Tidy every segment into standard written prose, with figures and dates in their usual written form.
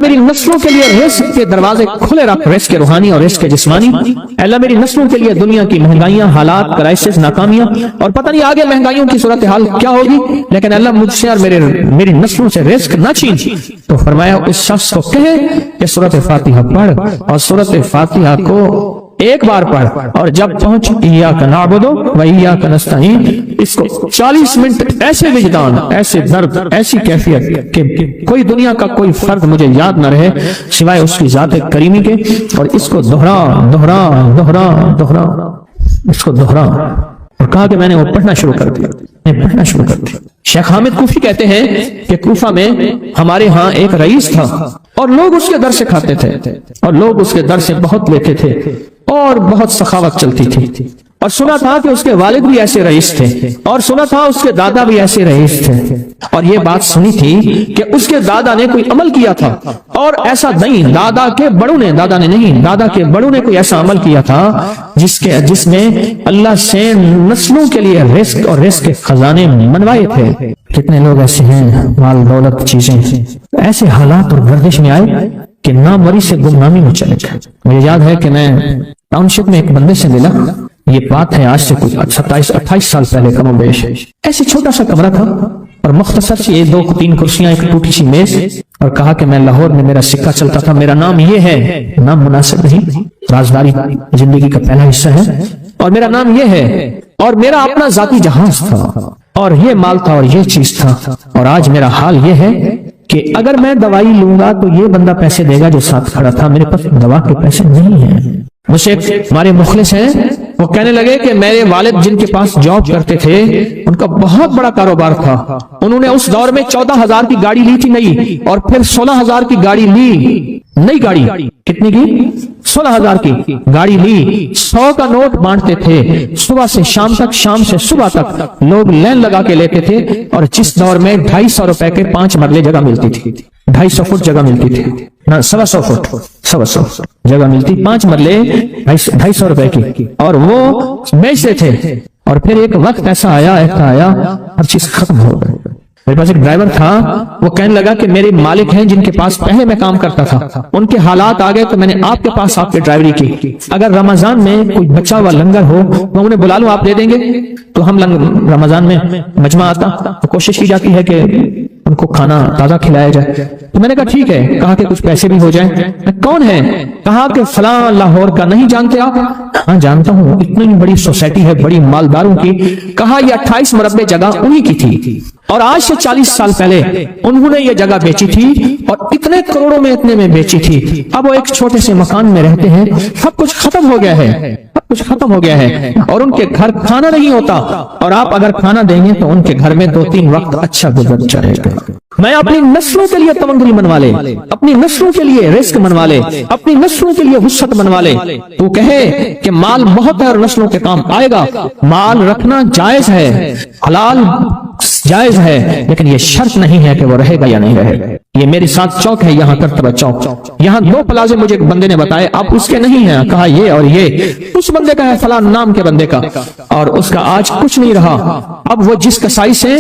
میری نسلوں کے لیے رزق کے دروازے کھلے رکھ، رزق روحانی اور رزق جسمانی۔ اللہ میری نسلوں کے لیے دنیا کی مہنگائیاں، حالات، کرائسس، ناکامیاں، اور پتہ نہیں آگے مہنگائیوں کی صورتحال کیا ہوگی، لیکن اللہ مجھ سے اور میری نسلوں سے رزق نہ چھین۔ تو فرمایا اس شخص کو کہے کہ سورۃ فاتحہ پڑھ، اور سورۃ فاتحہ کو ایک بار پڑھ، اور جب پہنچ ایاک نعبد و ایاک نستعین، اس کو 40 منٹ ایسے وجدان، ایسے درد، ایسی کیفیت کہ کوئی دنیا کا کوئی فرد مجھے یاد نہ رہے سوائے اس کی ذات کریمی کے، اور اس کو دہرا دہرا دہرا دہرا، اس کو دہرا، اور کہا کہ میں نے وہ پڑھنا شروع کر دیا، پڑھنا شروع کر دیا۔ شیخ حامد کوفی کہتے ہیں کہ کوفہ میں ہمارے ہاں ایک رئیس تھا، اور لوگ اس کے در سے کھاتے تھے، اور لوگ اس کے در سے بہت لیتے تھے، اور بہت سخاوت چلتی تھی، اور سنا تھا کہ اس کے والد بھی ایسے رئیس تھے، اور سنا تھا اس کے دادا بھی ایسے رئیس تھے، اور یہ بات سنی تھی کہ اس کے دادا نے کوئی عمل کیا تھا، اور ایسا نہیں، دادا کے بڑوں نے کوئی ایسا عمل کیا تھا جس میں اللہ سے نسلوں کے لیے رزق اور رزق کے خزانے منوائے تھے۔ کتنے لوگ ایسے ہیں، مال دولت چیزیں، ایسے حالات اور گردش میں آئے کہ ناموری سے گمنامی میں چلے گئے۔ مجھے یاد ہے کہ میں ٹاؤن شپ میں ایک بندے سے ملا، یہ بات ہے آج سے کچھ 27-28 سال پہلے، کم و بیش، ایسے چھوٹا سا کمرہ تھا، اور مختصر سی 2-3 کرسیاں، ایک ٹوٹی سی میز، اور کہا کہ میں لاہور میں میرا سکہ چلتا تھا، میرا نام یہ ہے، نام مناسب نہیں، رازداری زندگی کا پہلا حصہ ہے، اور میرا نام یہ ہے، اور میرا اپنا ذاتی جہاز تھا، اور یہ مال تھا، اور یہ چیز تھا، اور آج میرا حال یہ ہے کہ اگر میں دوائی لوں گا تو یہ بندہ پیسے دے گا جو ساتھ کھڑا تھا، میرے پاس دوا کے پیسے نہیں ہیں۔ مجھ سے ہمارے مخلص ہیں، وہ کہنے لگے کہ میرے والد جن کے پاس جاب کرتے تھے، ان کا بہت بڑا کاروبار تھا، انہوں نے اس دور میں 14,000 کی گاڑی لی تھی نئی، اور پھر 16,000 کی گاڑی لی، نئی گاڑی، کتنی کی؟ 16,000 کی گاڑی لی، 100 کا نوٹ بانٹتے تھے، صبح سے شام تک، شام سے صبح تک لوگ لین لگا کے لیتے تھے، اور جس دور میں 250 روپے کے 5 مرلے جگہ ملتی تھی، 250 فٹ جگہ ملتی تھی، 125 فٹ، 125 جگہ ملتی، 5 مرلے 250 روپے کی، اور وہ بیچتے تھے۔ اور پھر ایک وقت ایسا آیا، ہر چیز ختم ہو گئی۔ میرے پاس ایک ڈرائیور تھا، وہ کہنے لگا کہ میرے مالک ہیں جن کے پاس پہلے میں کام کرتا تھا، ان کے حالات آ گئے تو میں نے آپ کے پاس آپ کے ڈرائیوری کی، اگر رمضان میں کوئی بچا ہوا لنگر ہو میں انہیں بلا لوں، آپ دے دیں گے؟ تو ہم رمضان میں مجمع آتا تو کوشش کی جاتی ہے کہ ان کو کھانا تازہ کھلایا جائے، تو میں نے کہا ٹھیک ہے، کہا کہ کچھ پیسے بھی ہو جائیں۔ کون ہے؟ کہا کہ فلاں لاہور کا، نہیں جانتے آپ؟ ہاں جانتا ہوں، اتنی بڑی سوسائٹی ہے بڑی مالداروں کی۔ کہا یہ 28 مربع جگہ انہی کی تھی، اور آج سے 40 سال پہلے انہوں نے یہ جگہ بیچی تھی، اور اتنے کروڑوں میں اتنے میں بیچی تھی، اب وہ ایک چھوٹے سے مکان میں رہتے ہیں، سب کچھ ختم ہو گیا ہے، سب کچھ ختم ہو گیا ہے، اور ان کے گھر کھانا نہیں ہوتا، اور آپ اگر کھانا دیں گے تو ان کے گھر میں 2-3 وقت اچھا گزر جائے گا۔ میں اپنی نسلوں کے لیے تمنگری منوا لے، اپنی نسلوں کے لیے رزق منوا لے، اپنی نسلوں کے لیے وسعت منوا لے۔ تو کہے کہ مال بہت ہے اور نسلوں کے کام آئے گا، مال رکھنا جائز ہے، حلال جائز ہے، لیکن یہ شرط نہیں ہے کہ وہ رہے گا یا نہیں رہے گا۔ یہ میرے ساتھ چوک ہے، یہاں کرتبہ چوک، یہاں 2 پلازے مجھے ایک بندے نے بتائے، اب اس کے نہیں ہیں، کہا یہ اور یہ اس بندے کا ہے، فلاں نام کے بندے کا، اور اس کا آج کچھ نہیں رہا۔ اب وہ جس کسائی سے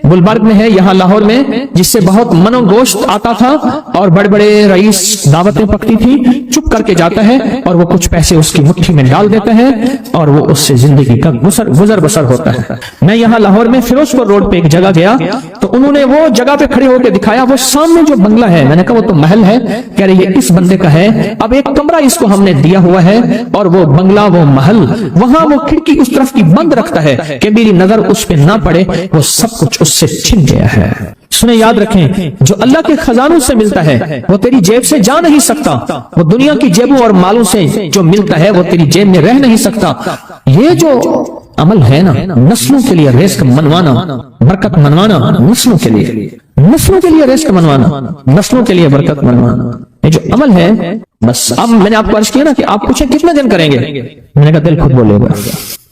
گلبرگ میں ہے، یہاں لاہور میں، جس سے بہت منو گوشت آتا تھا اور بڑے بڑے رئیس دعوتیں پکتی تھی، چپ کر کے جاتا ہے اور وہ کچھ پیسے اس کی مٹھی میں ڈال دیتا ہے، اور وہ اس سے زندگی کا گزر بسر ہوتا ہے۔ میں یہاں لاہور میں فیروز پور روڈ پہ ایک جگہ گیا تو انہوں نے وہ جگہ پہ کھڑے ہو کے دکھایا، وہ سامنے جو بنگلہ ہے، میں نے کہا وہ تو محل ہے، کہہ رہے یہ اس بندے کا ہے، اب ایک کمرہ اس کو ہم نے دیا ہوا ہے، اور وہ بنگلہ، وہ محل، وہاں وہ کھڑکی اس طرف کی بند رکھتا ہے کہ میری نظر اس پہ نہ پڑے، وہ سب کچھ اس سے چھن گیا ہے۔ سنیں، یاد رکھیں، جو اللہ کے خزانوں سے ملتا ہے وہ تیری جیب سے جا نہیں سکتا، وہ دنیا کی جیبوں اور مالوں سے جو ملتا ہے وہ تیری جیب میں رہ نہیں سکتا۔ یہ جو عمل ہے نا، نسلوں کے لیے رزق منوانا، برکت منوانا، نسلوں کے لیے رزق منوانا، نسلوں کے لیے برکت منوانا، یہ جو عمل ہے، بس اب میں نے آپ کو عرض کیا نا کہ آپ پوچھیں کتنے دن کریں گے، میں نے کہا دل خود بولے گا،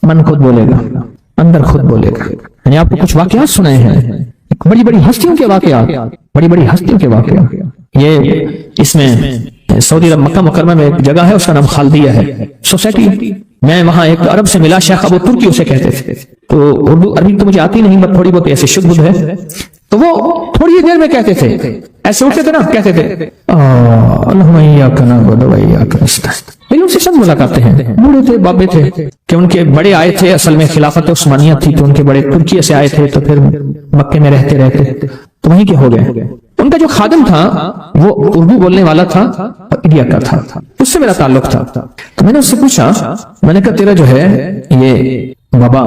من خود بولے گا، اندر خود بولے گا۔ میں نے آپ کو کچھ واقعات سنائے ہیں، بڑی بڑی ہستیوں کے واقعات، بڑی بڑی ہستیوں کے واقعات۔ یہ اس میں سعودی عرب مکہ مکرمہ میں ایک جگہ ہے، اس کا نام خالدیہ ہے، سوسائٹی۔ میں وہاں ایک عرب سے ملا، شیخ ابو ترکی اسے کہتے تھے، تو اردو عربی تو مجھے آتی نہیں، بس تھوڑی بہت ایسے شبھ ہے۔ تو وہ تھوڑی ہی دیر میں کہتے تھے، ایسے اٹھتے تھے نا، کہتے تھے اللہم ایاک نعبد و ایاک نستعین۔ ان سے سب ملاقاتیں ہیں، بوڑھے تھے، بابے تھے، کہ ان کے بڑے آئے تھے، اصل میں خلافت عثمانیہ تھی تو ان کے بڑے ترکیہ سے آئے تھے، تو پھر مکے میں رہتے رہتے تو وہیں کے ہو گئے۔ ان کا جو خادم تھا وہ اردو بولنے والا تھا اور انڈیا کا تھا، اس سے میرا تعلق تھا۔ تو میں نے اس سے پوچھا، میں نے کہا تیرا جو ہے یہ بابا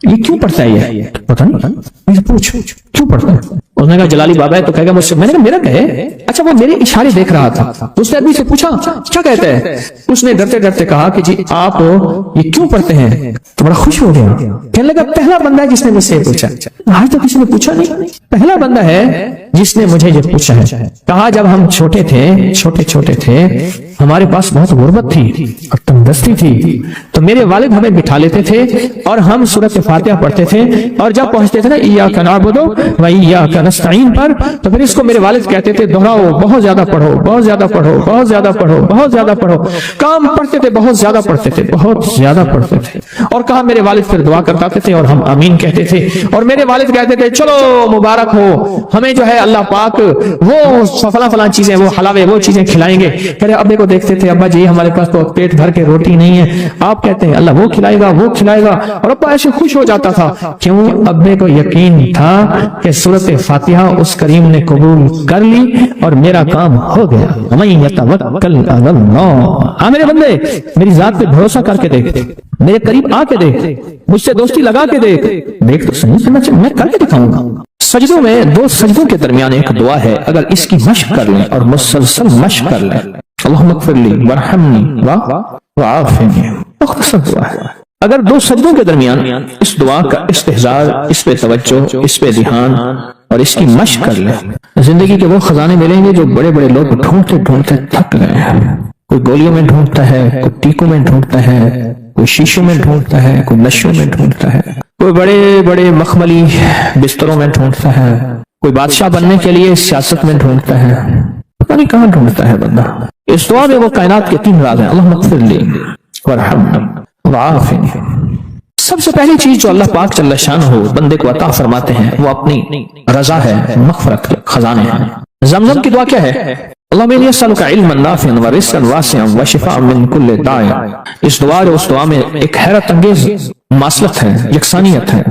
یہ کیوں پڑھتا ہے؟ یہ پتہ نہیں، مجھے پوچھ کیوں پڑھتا ہے؟ اس نے کہا جلالی بابا ہے تو کہے گا مجھ سے۔ میں نے کہا میرا کہے؟ اچھا وہ میرے اشارے دیکھ رہا تھا۔ اس نے آدمی سے پوچھا کیا کہتے ہیں؟ اس نے ڈرتے ڈرتے کہا کہ جی آپ یہ کیوں پڑھتے ہیں؟ تو بڑا خوش ہو گیا، کہنے لگا پہلا بندہ ہے جس نے مجھ سے پوچھا، آج تو کسی نے پوچھا نہیں، پہلا بندہ ہے جس نے مجھے یہ پوچھا ہے۔ کہا جب ہم چھوٹے تھے، چھوٹے تھے، ہمارے پاس بہت غربت تھی اور تندرستی تھی، تو میرے والد ہمیں بٹھا لیتے تھے اور ہم سورۃ فاتحہ پڑھتے تھے، اور جب پہنچتے تھے نا ایاک نعبد و ایاک نستعین پر، تو پھر اس کو میرے والد کہتے تھے دہراؤ، بہت زیادہ پڑھو، بہت زیادہ پڑھو، بہت زیادہ پڑھو، بہت زیادہ پڑھو۔ کام پڑھتے تھے، بہت زیادہ پڑھتے تھے، بہت زیادہ پڑھتے تھے۔ اور کہا میرے والد پھر دعا کرتے تھے اور ہم آمین کہتے تھے، اور میرے والد کہتے تھے چلو مبارک ہو، ہمیں جو ہے اللہ پاک وہ فلاں چیزیں، وہ حلاوے، وہ چیزیں کھلائیں گے۔ کہتے ابے کو دیکھتے تھے، ابا جی ہمارے پاس تو پیٹ بھر کے روٹی نہیں ہے، آپ کہتے ہیں اللہ وہ کھلائے گا، وہ کھلائے گا، اور ابا ایسے خوش ہو جاتا تھا۔ کیوں؟ ابے کو یقین تھا کہ سورۃ فاتحہ اس کریم نے قبول کر لی اور میرا کام ہو گیا۔ وَمَن يَتَوَکَّلْ عَلَى اللَّهِ۔ ہاں میرے بندے، میری ذات پہ بھروسہ کر کے دیکھ، میرے قریب آ کے دیکھ، مجھ سے دوستی لگا کے دیکھ تو صحیح سمجھ، میں کر کے دکھاؤں گا۔ سجدوں میں، دو سجدوں کے درمیان ایک دعا ہے، اگر اس کی مشق کر لیں اور مسلسل مشق کر لیں، اللہم اغفر لی وارحمنی وعافنی، مختصر دعا ہے۔ اگر دو سجدوں کے درمیان اس دعا کا استحضار، اس پہ توجہ، اس پہ دھیان اور اس کی مشق کر لیں، زندگی کے وہ خزانے ملیں گے جو بڑے بڑے لوگ ڈھونڈتے ڈھونڈتے تھک گئے ہیں۔ کوئی گولیوں میں ڈھونڈتا ہے، کوئی ٹیکوں میں ڈھونڈتا ہے، کوئی شیشوں میں ڈھونڈتا ہے، کوئی نشوں میں ڈھونڈتا ہے، کوئی بڑے بڑے مخملی بستروں میں ڈھونڈتا ہے، کوئی بادشاہ بننے کے لیے سیاست میں ڈھونڈتا ہے، پتہ نہیں کہاں ڈھونڈتا ہے بندہ۔ اس دعا میں وہ کائنات کے تین راز ہیں، اللہم اغفر لی وارحمنی وعافنی۔ سب سے پہلی چیز جو اللہ پاک جل شانہ بندے کو عطا فرماتے ہیں وہ اپنی رضا ہے، مغفرت کے خزانے ہیں۔ زمزم کی دعا کیا ہے؟ اللہم انی اسألک علما نافعا ورزقا واسعا وشفاء من کل داء۔ اس دعا اور اس دعا میں ایک حیرت انگیز مماثلت ہے، یکسانیت ہے،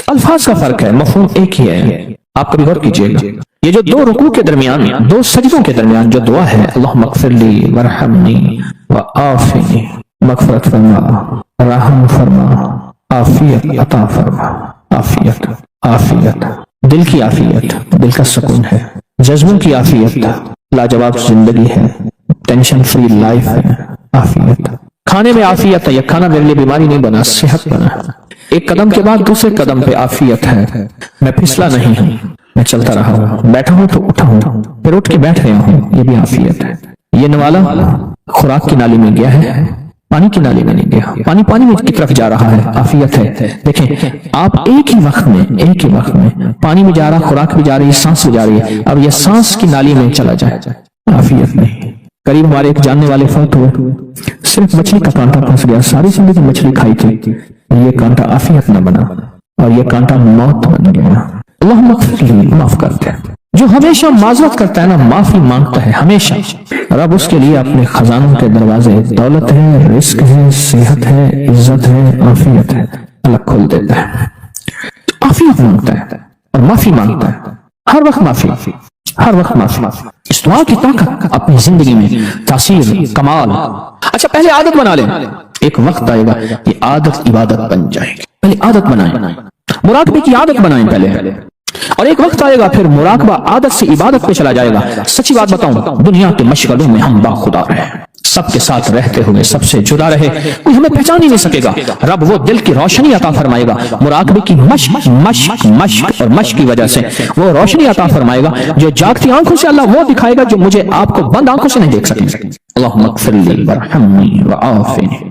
الفاظ کا فرق ہے، مفہوم ایک ہی ہے۔ آپ کبھی غور کیجئے گا، یہ جو دو رکوع کے درمیان، دو سجدوں کے درمیان جو دعا ہے، اللہم اغفر لی وارحمنی وعافنی، مغفرت فرما، رحم فرما، عافیت عطا فرما، عافیت، عافیت، دل کی عافیت، دل کا سکون ہے، جذبوں کی عافیت، لاجواب زندگی ہے، ٹینشن فری لائف ہے، عافیت، کھانے میں عافیت ہے، یہ کھانا میرے لیے بیماری نہیں بنا، صحت بنا، ایک قدم کے بعد دوسرے قدم پہ عافیت ہے، میں پھسلا نہیں ہوں، میں چلتا رہا ہوں، بیٹھا ہوں تو اٹھا ہوں، پھر اٹھ کے بیٹھ رہا ہوں، یہ بھی عافیت ہے۔ یہ نوالا خوراک کی نالی میں گیا ہے، پانی کی نالی میں نہیں گیا، پانی کی طرف جا رہا ہے، عافیت ہے۔ دیکھیں آپ ایک ہی وقت میں پانی میں جا رہا، خوراک بھی جا رہی ہے، سانس بھی جا رہی ہے، اب یہ سانس کی نالی میں چلا جائے، عافیت نہیں۔ قریب ہمارے ایک جاننے والے فوت ہوئے، صرف مچھلی کا کانٹا پھنس گیا، ساری زندگی مچھلی کھائی تھی، یہ کانٹا عافیت نہ بنا اور یہ کانٹا موت بن گیا۔ اللہم اغفر لی، معاف کرتے ہیں۔ جو ہمیشہ معذرت کرتا ہے نا، معافی مانگتا ہے ہمیشہ، رب اس کے لیے اپنے خزانوں کے دروازے، دولت ہے، رزق ہے، صحت ہے، عزت ہے، عافیت ہے، اللہ کھول دیتا ہے۔ عافیت مانگتا ہے اور معافی مانگتا ہے، ہر وقت معافی، ہر وقت معافی۔ اس دعا کی طاقت اپنی زندگی میں، تاثیر، کمال۔ اچھا پہلے عادت بنا لیں، ایک وقت آئے گا یہ عادت عبادت بن جائے گی۔ پہلے عادت بنائیں، مراقبے کی عادت بنائیں پہلے، اور ایک وقت آئے گا پھر مراقبہ عادت سے عبادت پہ چلا جائے گا۔ سچی بات بتاؤں، دنیا کے مشغلوں میں ہم باخدا رہے، سب کے ساتھ رہتے ہوئے سب سے جدا رہے، کوئی ہمیں پہچان ہی نہیں سکے گا۔ رب وہ دل کی روشنی عطا فرمائے گا، مراقبے کی مشق کی وجہ سے وہ روشنی عطا فرمائے گا جو جاگتی آنکھوں سے اللہ وہ دکھائے گا جو مجھے آپ کو بند آنکھوں سے نہیں دیکھ سکیں۔ اللہم اغفر لی وارحمنی وعافنی۔